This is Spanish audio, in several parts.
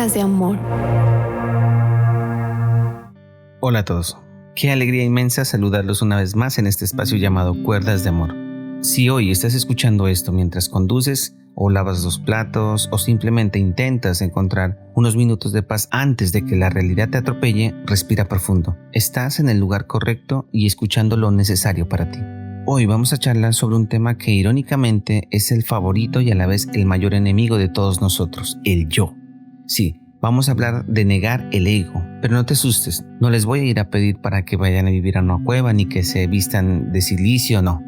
Cuerdas de Amor. Hola a todos. Qué alegría inmensa saludarlos una vez más en este espacio llamado Cuerdas de Amor. Si hoy estás escuchando esto mientras conduces, o lavas los platos, o simplemente intentas encontrar unos minutos de paz antes de que la realidad te atropelle, respira profundo. Estás en el lugar correcto y escuchando lo necesario para ti. Hoy vamos a charlar sobre un tema que irónicamente es el favorito y a la vez el mayor enemigo de todos nosotros, el yo. Sí, vamos a hablar de negar el ego, pero no te asustes, no les voy a ir a pedir para que vayan a vivir a una cueva ni que se vistan de silicio, no.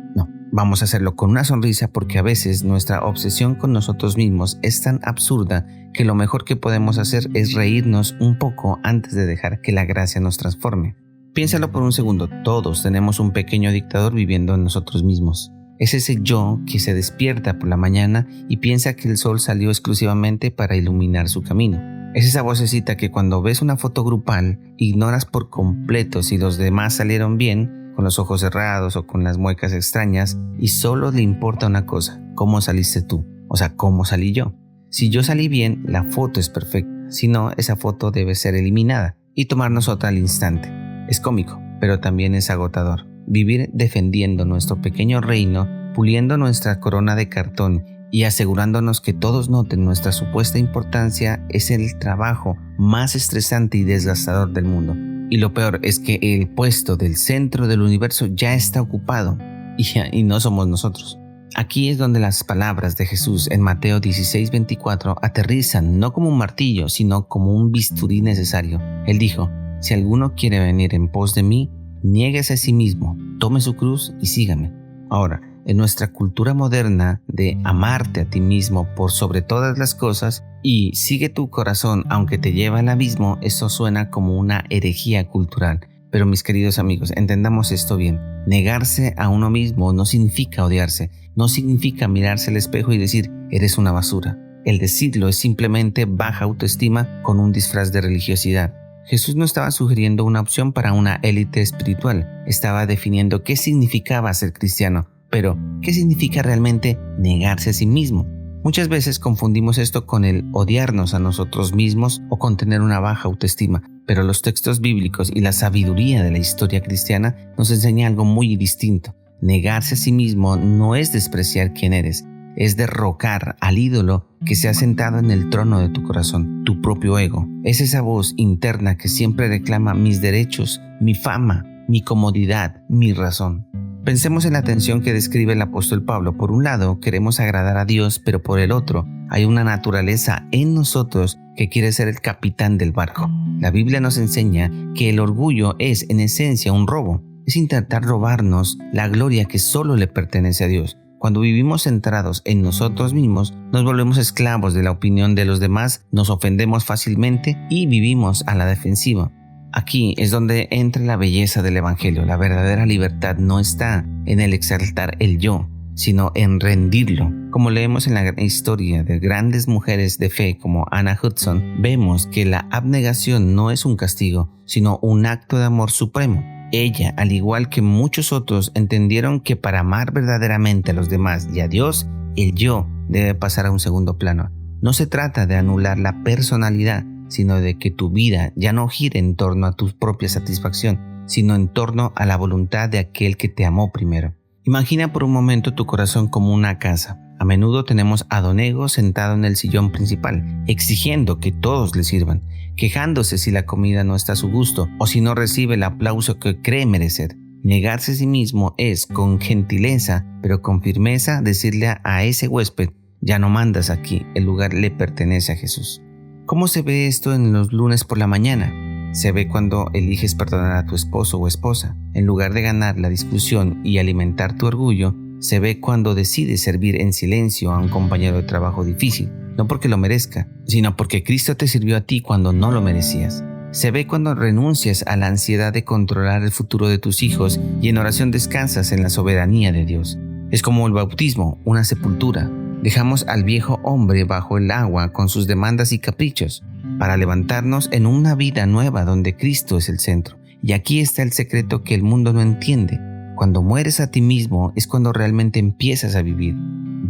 Vamos a hacerlo con una sonrisa porque a veces nuestra obsesión con nosotros mismos es tan absurda que lo mejor que podemos hacer es reírnos un poco antes de dejar que la gracia nos transforme. Piénsalo por un segundo, todos tenemos un pequeño dictador viviendo en nosotros mismos. Es ese yo que se despierta por la mañana y piensa que el sol salió exclusivamente para iluminar su camino. Es esa vocecita que cuando ves una foto grupal ignoras por completo si los demás salieron bien, con los ojos cerrados o con las muecas extrañas, y solo le importa una cosa: cómo saliste tú, o sea, cómo salí yo. Si yo salí bien, la foto es perfecta, si no, esa foto debe ser eliminada y tomarnos otra al instante. Es cómico, pero también es agotador. Vivir defendiendo nuestro pequeño reino, puliendo nuestra corona de cartón y asegurándonos que todos noten nuestra supuesta importancia es el trabajo más estresante y desgastador del mundo. Y lo peor es que el puesto del centro del universo ya está ocupado y no somos nosotros. Aquí es donde las palabras de Jesús en Mateo 16:24 aterrizan no como un martillo, sino como un bisturí necesario. Él dijo: si alguno quiere venir en pos de mí, niéguese a sí mismo, tome su cruz y sígame. Ahora, en nuestra cultura moderna de amarte a ti mismo por sobre todas las cosas y sigue tu corazón aunque te lleve al abismo, eso suena como una herejía cultural. Pero mis queridos amigos, entendamos esto bien. Negarse a uno mismo no significa odiarse, no significa mirarse al espejo y decir eres una basura. El decirlo es simplemente baja autoestima con un disfraz de religiosidad. Jesús no estaba sugiriendo una opción para una élite espiritual, estaba definiendo qué significaba ser cristiano. Pero, ¿qué significa realmente negarse a sí mismo? Muchas veces confundimos esto con el odiarnos a nosotros mismos o con tener una baja autoestima, pero los textos bíblicos y la sabiduría de la historia cristiana nos enseña algo muy distinto. Negarse a sí mismo no es despreciar quién eres, es derrocar al ídolo que se ha sentado en el trono de tu corazón, tu propio ego. Es esa voz interna que siempre reclama mis derechos, mi fama, mi comodidad, mi razón. Pensemos en la tensión que describe el apóstol Pablo. Por un lado, queremos agradar a Dios, pero por el otro, hay una naturaleza en nosotros que quiere ser el capitán del barco. La Biblia nos enseña que el orgullo es, en esencia, un robo. Es intentar robarnos la gloria que solo le pertenece a Dios. Cuando vivimos centrados en nosotros mismos, nos volvemos esclavos de la opinión de los demás, nos ofendemos fácilmente y vivimos a la defensiva. Aquí es donde entra la belleza del Evangelio. La verdadera libertad no está en el exaltar el yo, sino en rendirlo. Como leemos en la historia de grandes mujeres de fe como Anna Hudson, vemos que la abnegación no es un castigo, sino un acto de amor supremo. Ella, al igual que muchos otros, entendieron que para amar verdaderamente a los demás y a Dios, el yo debe pasar a un segundo plano. No se trata de anular la personalidad, sino de que tu vida ya no gire en torno a tu propia satisfacción, sino en torno a la voluntad de aquel que te amó primero. Imagina por un momento tu corazón como una casa. A menudo tenemos a don Ego sentado en el sillón principal, exigiendo que todos le sirvan, quejándose si la comida no está a su gusto o si no recibe el aplauso que cree merecer. Negarse a sí mismo es, con gentileza, pero con firmeza, decirle a ese huésped: ya no mandas aquí, el lugar le pertenece a Jesús. ¿Cómo se ve esto en los lunes por la mañana? Se ve cuando eliges perdonar a tu esposo o esposa. En lugar de ganar la discusión y alimentar tu orgullo, se ve cuando decides servir en silencio a un compañero de trabajo difícil, no porque lo merezca, sino porque Cristo te sirvió a ti cuando no lo merecías. Se ve cuando renuncias a la ansiedad de controlar el futuro de tus hijos y en oración descansas en la soberanía de Dios. Es como el bautismo, una sepultura. Dejamos al viejo hombre bajo el agua con sus demandas y caprichos para levantarnos en una vida nueva donde Cristo es el centro. Y aquí está el secreto que el mundo no entiende. Cuando mueres a ti mismo es cuando realmente empiezas a vivir.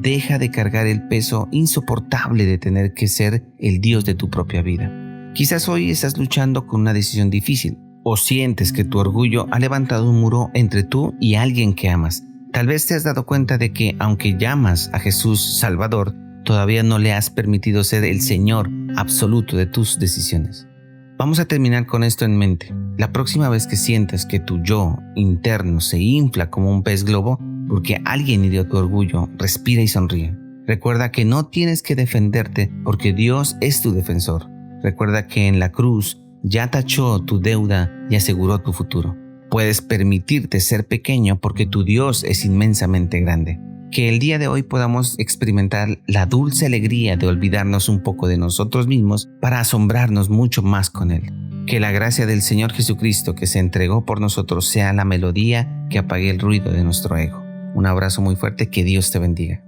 deja de cargar el peso insoportable de tener que ser el Dios de tu propia vida. Quizás hoy estás luchando con una decisión difícil o sientes que tu orgullo ha levantado un muro entre tú y alguien que amas. Tal vez te has dado cuenta de que aunque llamas a Jesús Salvador, todavía no le has permitido ser el Señor absoluto de tus decisiones. Vamos a terminar con esto en mente. La próxima vez que sientas que tu yo interno se infla como un pez globo porque alguien hirió tu orgullo, respira y sonríe. Recuerda que no tienes que defenderte porque Dios es tu defensor. Recuerda que en la cruz ya tachó tu deuda y aseguró tu futuro. Puedes permitirte ser pequeño porque tu Dios es inmensamente grande. Que el día de hoy podamos experimentar la dulce alegría de olvidarnos un poco de nosotros mismos para asombrarnos mucho más con Él. Que la gracia del Señor Jesucristo que se entregó por nosotros sea la melodía que apague el ruido de nuestro ego. Un abrazo muy fuerte, que Dios te bendiga.